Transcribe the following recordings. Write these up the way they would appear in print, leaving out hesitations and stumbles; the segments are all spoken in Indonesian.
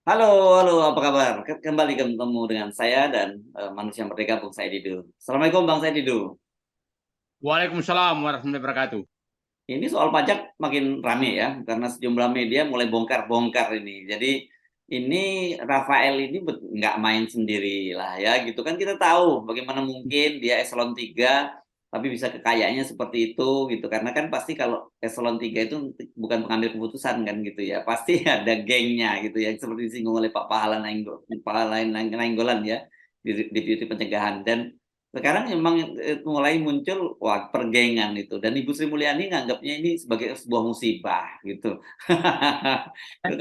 Halo, halo, apa kabar? Kembali ketemu dengan saya dan manusia merdeka Bung Said Didu. Assalamualaikum Bang Said Didu. Waalaikumsalam warahmatullahi wabarakatuh. Ini soal pajak makin rame ya, karena sejumlah media mulai bongkar-bongkar ini. Jadi ini Rafael ini nggak main sendiri lah ya, gitu kan kita tahu bagaimana mungkin dia eselon 3 tapi bisa kekayaannya seperti itu gitu. Karena kan pasti kalau eselon 3 itu bukan pengambil keputusan kan gitu ya. Pasti ada gengnya gitu ya, seperti disinggung oleh Pak Pahala Nainggolan ya di Deputi Pencegahan. Dan sekarang memang mulai muncul wah pergengan itu dan Ibu Sri Mulyani nganggapnya ini sebagai sebuah musibah gitu.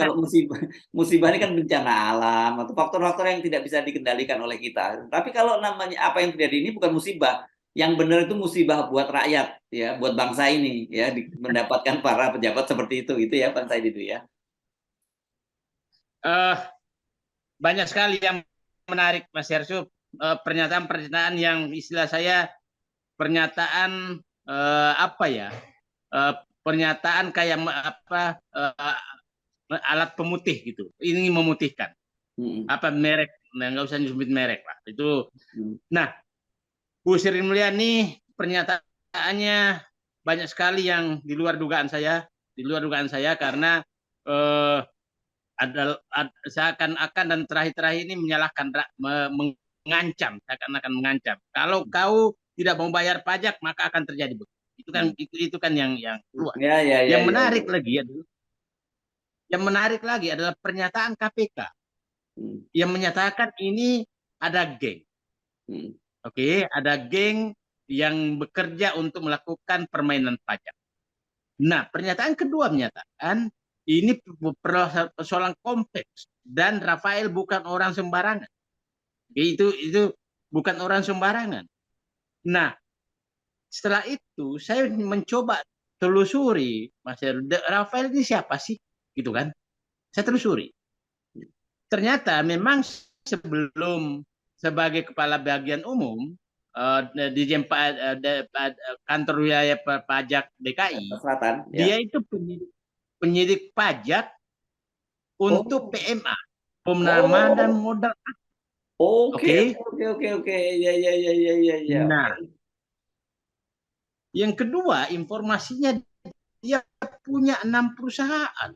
Kalau musibah musibah ini kan bencana alam atau faktor-faktor yang tidak bisa dikendalikan oleh kita. Tapi kalau namanya apa yang terjadi ini bukan musibah, yang benar itu musibah buat rakyat ya, buat bangsa ini ya mendapatkan para pejabat seperti itu ya bangsa itu ya. Eh, Banyak sekali yang menarik, Mas Hersuf. Pernyataan-pernyataan yang istilah saya pernyataan apa ya? Eh, Pernyataan kayak alat pemutih gitu. Ini memutihkan. Hmm, Apa merek? Nah, nggak usah nyebut merek lah. Itu. hmm, Nah, Bu Sri Mulyani pernyataannya banyak sekali yang di luar dugaan saya, karena eh, seakan-akan dan terakhir-terakhir ini menyalahkan, mengancam, seakan-akan mengancam. Kalau kau tidak mau bayar pajak, maka akan terjadi begitu. hmm. Itu kan yang keluar. Ya ya ya Yang ya menarik ya. lagi adalah pernyataan KPK Hmm, yang menyatakan ini ada geng. hmm, Oke, ada geng yang bekerja untuk melakukan permainan pajak. Nah, pernyataan kedua menyatakan ini persoalan kompleks dan Rafael bukan orang sembarangan. Itu bukan orang sembarangan. Nah, setelah itu saya mencoba telusuri, Mas Heru, Rafael ini siapa sih? Gitu kan? Saya telusuri. Ternyata memang sebelum sebagai kepala bagian umum di kantor wilayah pajak DKI, Selatan dia ya. itu penyidik pajak untuk Oh. PMA, penerimaan dan Oh, modal. oke, oke, Oke. oke, oke, oke, ya, ya, ya, ya, ya, ya, oke. Nah, yang kedua informasinya dia punya 6 perusahaan.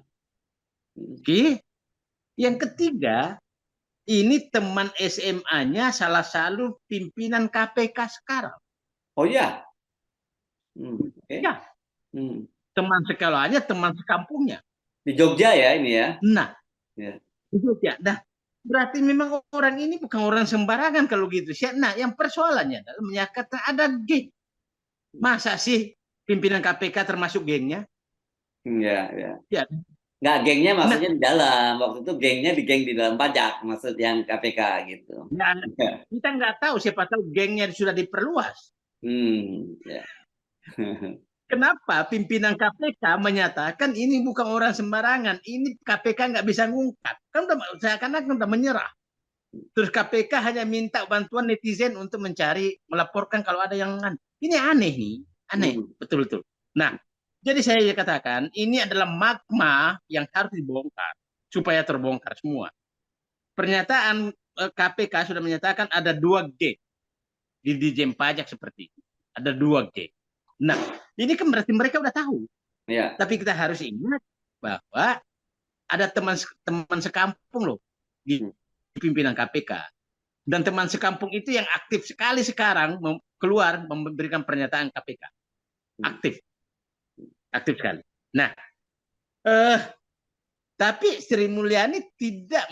Oke. Yang ketiga, ini teman SMA-nya salah satu pimpinan KPK sekarang. Oh ya, oke. Ya, Hmm. teman sekolahnya, teman sekampungnya. Di Jogja ya ini ya. Nah, Ya. itu ya. Nah, berarti memang orang ini bukan orang sembarangan kalau gitu. Nah, yang persoalannya adalah menyatakan ada geng. Masa sih pimpinan KPK termasuk gengnya? Ya, ya. Ya. Nggak gengnya Nah, maksudnya di dalam. Waktu itu gengnya di geng di dalam pajak, maksud yang KPK gitu. ya, Ya. kita nggak tahu, siapa tahu gengnya sudah diperluas. Ya. Kenapa pimpinan KPK menyatakan ini bukan orang sembarangan, ini KPK nggak bisa ngungkap? Kan seakan-akan udah menyerah. Terus KPK hanya minta bantuan netizen untuk mencari, melaporkan kalau ada yang ini aneh nih, aneh, Hmm. betul-betul. Nah, jadi saya katakan ini adalah magma yang harus dibongkar supaya terbongkar semua. Pernyataan KPK sudah menyatakan ada 2 G di Dijen Pajak seperti itu. Ada 2 G. Nah, ini kan berarti mereka udah tahu. Ya. Tapi kita harus ingat bahwa ada teman sekampung loh di Hmm. pimpinan KPK. Dan teman sekampung itu yang aktif sekali sekarang keluar memberikan pernyataan KPK. Hmm. Aktif, aktif sekali. Nah, eh, tapi Sri Mulyani tidak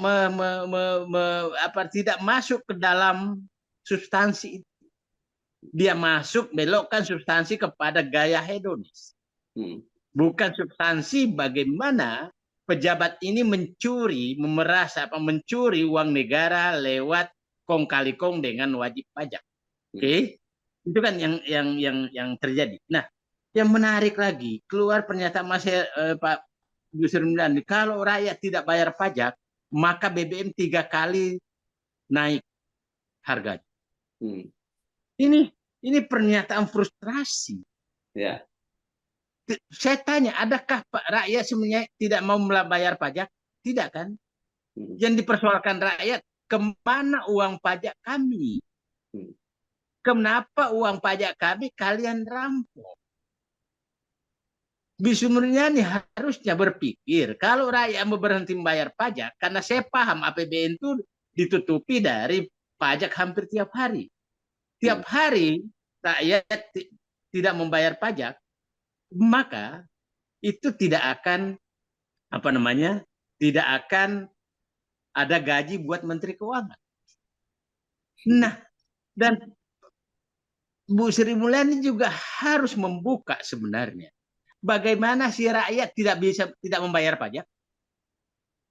tidak masuk ke dalam substansi. Dia masuk belokkan substansi kepada gaya hedonis. Hmm. Bukan substansi bagaimana pejabat ini mencuri uang negara lewat kong kali kong dengan wajib pajak. Oke, Hmm. itu kan yang terjadi. Nah, yang menarik lagi keluar pernyataan Pak Yusri Mulyani, kalau rakyat tidak bayar pajak maka BBM 3 kali naik harganya. Hmm. Ini ini pernyataan frustrasi. Ya. Saya tanya, adakah Pak rakyat sebenarnya tidak mau bayar pajak? Tidak kan? Hmm. Yang dipersoalkan rakyat, kemana uang pajak kami? Hmm. Kenapa uang pajak kami kalian rampok? Sebenarnya nih harusnya berpikir, kalau rakyat mau berhenti membayar pajak, karena saya paham APBN itu ditutupi dari pajak hampir tiap hari. Hmm. Tiap hari rakyat tidak membayar pajak, maka itu tidak akan apa namanya, tidak akan ada gaji buat Menteri Keuangan. Nah, dan Bu Sri Mulyani juga harus membuka sebenarnya bagaimana si rakyat tidak membayar pajak.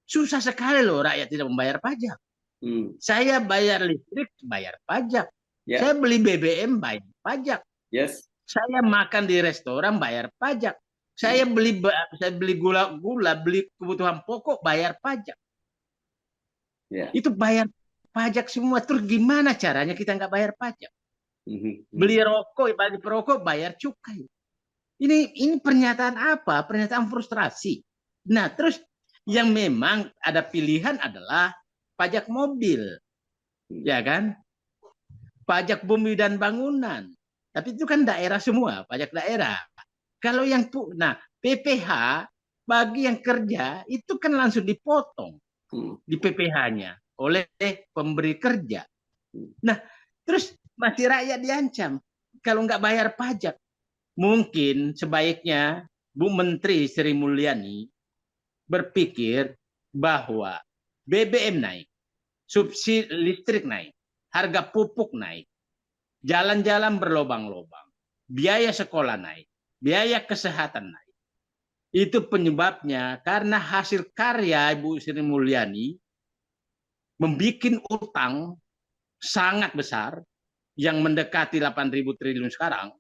Susah sekali loh rakyat tidak membayar pajak. Hmm. Saya bayar listrik, bayar pajak. Ya. Saya beli BBM, bayar pajak. Yes. Saya makan di restoran, bayar pajak. Hmm. Saya beli gula, beli kebutuhan pokok, bayar pajak. Ya. Itu bayar pajak semua. Terus gimana caranya kita nggak bayar pajak? Hmm. Beli rokok, beli perokok, bayar cukai. Ini pernyataan apa? Pernyataan frustrasi. Nah, terus yang memang ada pilihan adalah pajak mobil, ya kan? Pajak bumi dan bangunan. Tapi itu kan daerah semua, pajak daerah. Kalau yang nah PPh bagi yang kerja itu kan langsung dipotong di PPh-nya oleh pemberi kerja. Nah, terus masih rakyat diancam kalau nggak bayar pajak. Mungkin sebaiknya Bu Menteri Sri Mulyani berpikir bahwa BBM naik, subsidi listrik naik, harga pupuk naik, jalan-jalan berlobang-lobang, biaya sekolah naik, biaya kesehatan naik. Itu penyebabnya karena hasil karya Ibu Sri Mulyani membuat utang sangat besar yang mendekati 8.000 triliun sekarang,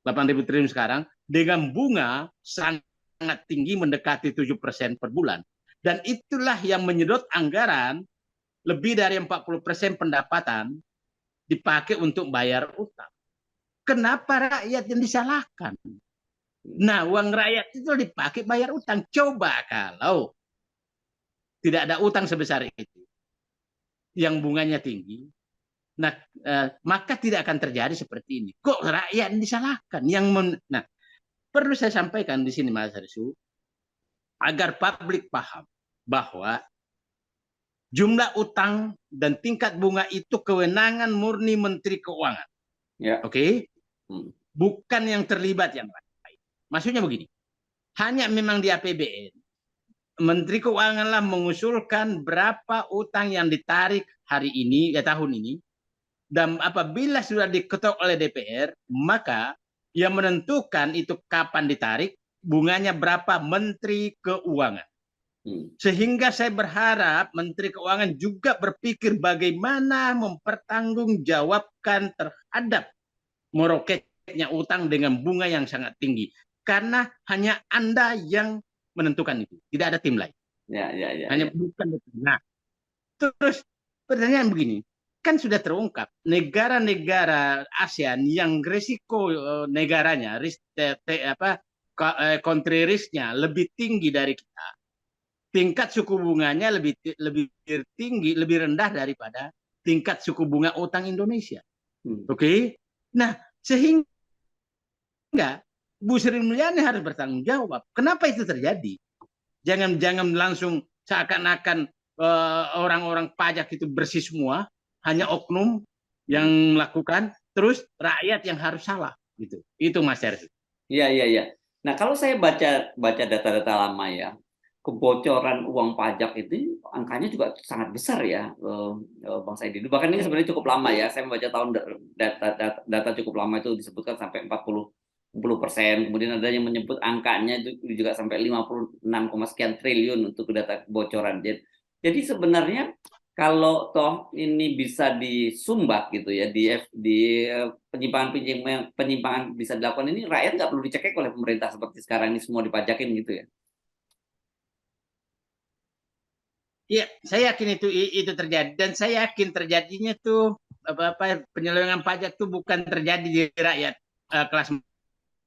8.000 triliun sekarang dengan bunga sangat tinggi mendekati 7% per bulan. Dan itulah yang menyedot anggaran lebih dari 40% pendapatan dipakai untuk bayar utang. Kenapa rakyat yang disalahkan? Nah, uang rakyat itu dipakai bayar utang. Coba kalau tidak ada utang sebesar itu, yang bunganya tinggi, nah maka tidak akan terjadi seperti ini. Kok rakyat yang disalahkan? Nah, perlu saya sampaikan di sini Mas Arsu, agar publik paham bahwa jumlah utang dan tingkat bunga itu kewenangan murni Menteri Keuangan. Ya. Oke? Bukan yang terlibat yang lain. Maksudnya begini, hanya memang di APBN, Menteri Keuangan lah mengusulkan berapa utang yang ditarik hari ini, tahun ini, dan apabila sudah diketok oleh DPR, maka yang menentukan itu kapan ditarik, bunganya berapa Menteri Keuangan. Sehingga saya berharap Menteri Keuangan juga berpikir bagaimana mempertanggungjawabkan terhadap meroketnya utang dengan bunga yang sangat tinggi. Karena hanya Anda yang menentukan itu, tidak ada tim lain. Ya. Hanya bukan. Nah, terus pertanyaan begini, kan sudah terungkap negara-negara ASEAN yang risiko negaranya, country risk-nya lebih tinggi dari kita, tingkat suku bunganya lebih tinggi, lebih rendah daripada tingkat suku bunga utang Indonesia. Oke? Nah, sehingga Bu Sri Mulyani harus bertanggung jawab. Kenapa itu terjadi? Jangan langsung seakan-akan orang-orang pajak itu bersih semua, hanya oknum yang melakukan, terus rakyat yang harus salah gitu. Itu Mas Sergi. Iya. Nah, kalau saya baca data-data lama ya, kebocoran uang pajak itu angkanya juga sangat besar ya, Bang Saidi. Bahkan ini sebenarnya cukup lama ya. Saya membaca tahun data cukup lama itu disebutkan sampai 40%. Kemudian ada yang menyebut angkanya itu juga sampai 56, sekian triliun untuk data kebocoran. Jadi sebenarnya kalau toh ini bisa disumbat gitu ya, di penyimpangan bisa dilakukan, ini rakyat nggak perlu dicekek oleh pemerintah seperti sekarang ini semua dipajakin gitu ya. Iya, saya yakin itu terjadi, dan saya yakin terjadinya tuh penyelewengan pajak tuh bukan terjadi di rakyat kelas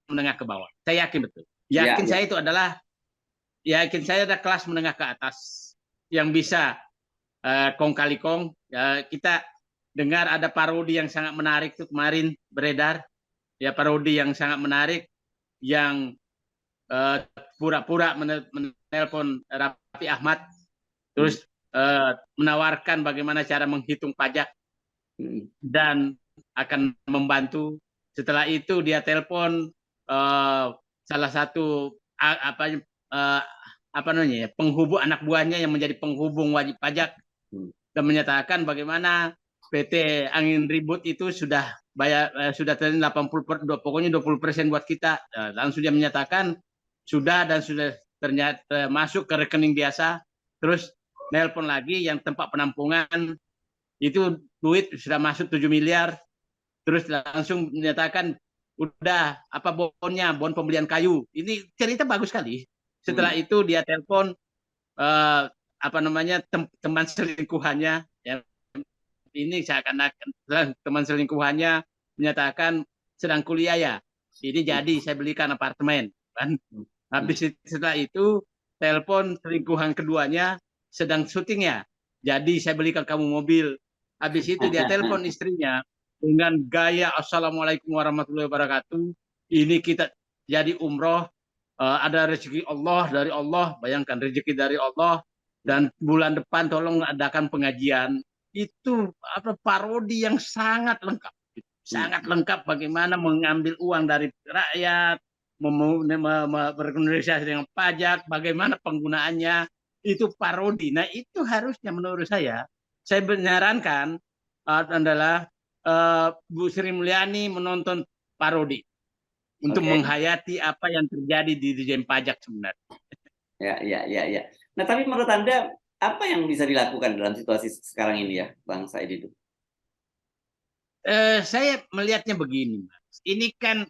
menengah ke bawah. Saya yakin betul. Yakin saya itu adalah kelas menengah ke atas yang bisa kong kali kong. Kita dengar ada parodi yang sangat menarik tuh kemarin beredar, ya parodi yang sangat menarik yang pura-pura menelpon Raffi Ahmad, terus menawarkan bagaimana cara menghitung pajak dan akan membantu. Setelah itu dia telepon salah satu apa namanya ya, penghubung anak buahnya yang menjadi penghubung wajib pajak dan menyatakan bagaimana PT Angin Ribut itu sudah bayar sudah terima pokoknya 20% buat kita. Langsung dia menyatakan sudah dan sudah ternyata masuk ke rekening biasa. Terus nelpon lagi yang tempat penampungan itu duit sudah masuk 7 miliar. Terus langsung menyatakan udah apa bonnya, bon pembelian kayu. Ini cerita bagus sekali. Setelah itu dia telepon apa namanya teman selingkuhannya, ya, ini seakan-akan teman selingkuhannya menyatakan sedang kuliah ya, ini jadi saya belikan apartemen kan. Habis setelah itu telepon selingkuhan keduanya sedang syuting ya, jadi saya belikan kamu mobil. Habis itu dia telepon istrinya dengan gaya assalamualaikum warahmatullahi wabarakatuh, ini kita jadi umroh, ada rezeki Allah dari Allah, bayangkan rezeki dari Allah, dan bulan depan tolong adakan pengajian. Itu apa parodi yang sangat lengkap bagaimana mengambil uang dari rakyat, berkomunikasi dengan pajak, bagaimana penggunaannya, itu parodi. Nah itu harusnya menurut saya menyarankan adalah Bu Sri Mulyani menonton parodi untuk menghayati apa yang terjadi di Dirjen Pajak sebenarnya. Ya. Nah, tapi menurut Anda apa yang bisa dilakukan dalam situasi sekarang ini ya, Bang Said itu? Saya melihatnya begini, Mas. Ini kan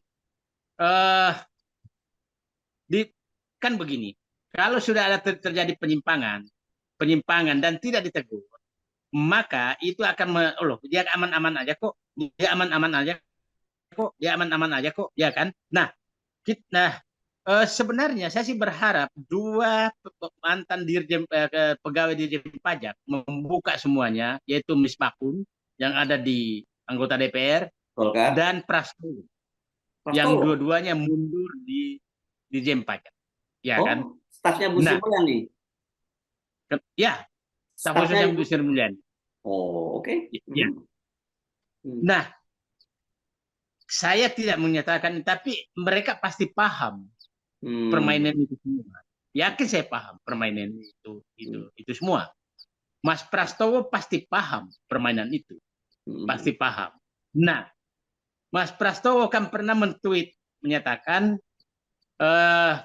kan begini. Kalau sudah ada terjadi penyimpangan dan tidak ditegur, maka itu akan dia aman-aman aja kok, dia aman-aman aja kok, ya kan? Nah, sebenarnya saya sih berharap dua mantan pegawai Dirjen Pajak membuka semuanya, yaitu Misbakun yang ada di anggota DPR Golkar. dan Prastowo yang dua-duanya mundur di Dirjen Pajak, ya kan? Stafnya Bu Sri Mulyani. Ya, staf khususnya Bu Sri Mulyani. Oke. Ya. Nah, saya tidak menyatakan, tapi mereka pasti paham permainan itu semua. Yakin saya paham permainan itu semua. Mas Prastowo pasti paham permainan itu, pasti paham. Nah, Mas Prastowo kan pernah men-tweet menyatakan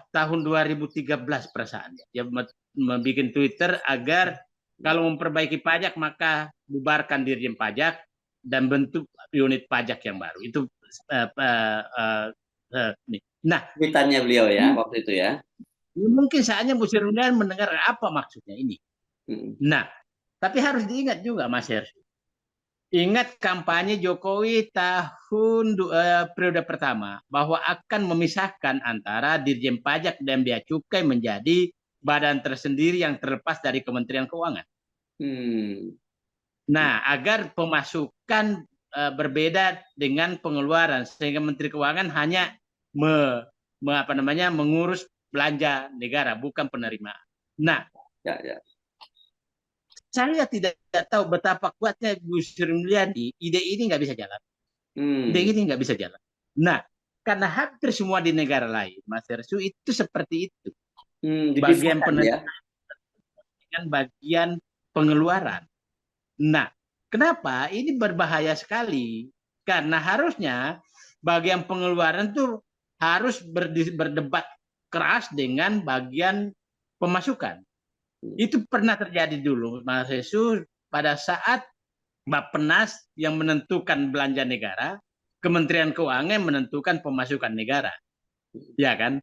tahun 2013 perasaannya, dia membuat Twitter agar kalau memperbaiki pajak maka bubarkan Dirjen Pajak dan bentuk unit pajak yang baru. Itu nah, tweetannya beliau ya waktu itu ya. Mungkin saatnya Bu Sri Mulyani mendengar apa maksudnya ini. Nah, tapi harus diingat juga Mas Hersu. Ingat kampanye Jokowi tahun periode pertama bahwa akan memisahkan antara Dirjen Pajak dan Bea Cukai menjadi badan tersendiri yang terlepas dari Kementerian Keuangan. Nah, agar pemasukan berbeda dengan pengeluaran sehingga Menteri Keuangan hanya mengurus belanja negara bukan penerimaan. Nah, saya tidak tahu betapa kuatnya Bu Sri Mulyani, ide ini nggak bisa jalan. Ide ini nggak bisa jalan. Nah, karena hampir semua di negara lain, Mas Hersu, itu seperti itu. Bagian penerimaan dengan bagian pengeluaran. Nah, kenapa ini berbahaya sekali? Karena harusnya bagian pengeluaran itu harus berdebat keras dengan bagian pemasukan. Itu pernah terjadi dulu, Mas Jesus, pada saat Bappenas yang menentukan belanja negara, Kementerian Keuangan menentukan pemasukan negara. Ya kan?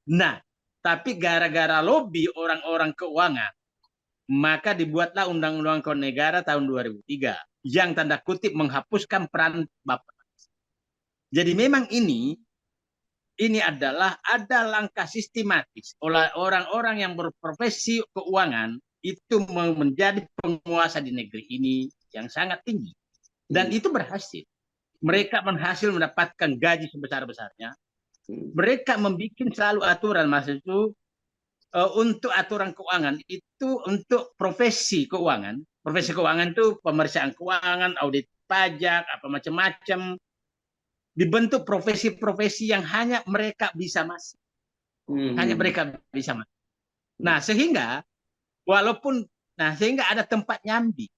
Nah, tapi gara-gara lobby orang-orang keuangan, maka dibuatlah Undang-Undang Keuangan Negara tahun 2003 yang tanda kutip menghapuskan peran Bappenas. Jadi memang ini adalah ada langkah sistematis oleh orang-orang yang berprofesi keuangan itu menjadi penguasa di negeri ini yang sangat tinggi. Dan itu berhasil. Mereka berhasil mendapatkan gaji sebesar-besarnya. Mereka membuat selalu aturan, Mas, itu untuk aturan keuangan itu untuk profesi keuangan. Profesi keuangan itu pemeriksaan keuangan, audit pajak, apa macam-macam. Dibentuk profesi-profesi yang hanya mereka bisa masuk. Hanya mereka bisa masuk. Nah, sehingga sehingga ada tempat nyambi.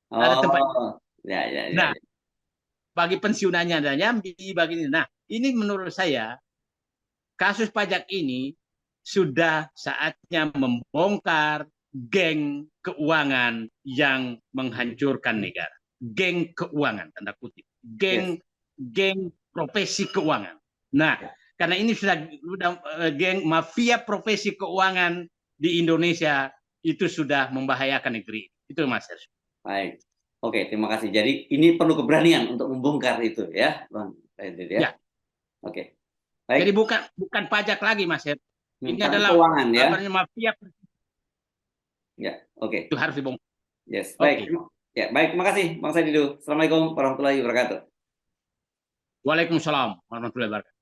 Ada tempat. Nah, bagi pensiunannya ada nyambi, Nah, ini menurut saya kasus pajak ini sudah saatnya membongkar geng keuangan yang menghancurkan negara. Geng keuangan, tanda kutip. Geng profesi keuangan. Nah, karena ini sudah geng mafia profesi keuangan di Indonesia, itu sudah membahayakan negeri. Itu, Mas. Baik. Oke, terima kasih. Jadi ini perlu keberanian untuk membongkar itu ya, Bang Edit ya. Oke. Baik. Jadi bukan pajak lagi, Mas. Ini adalah keuangan ya. Mafia. Ya, oke. Itu harus dibongkar. Yes, baik. Ya, baik, terima kasih Bang Saididu. Assalamualaikum warahmatullahi wabarakatuh. Waalaikumsalam warahmatullahi wabarakatuh.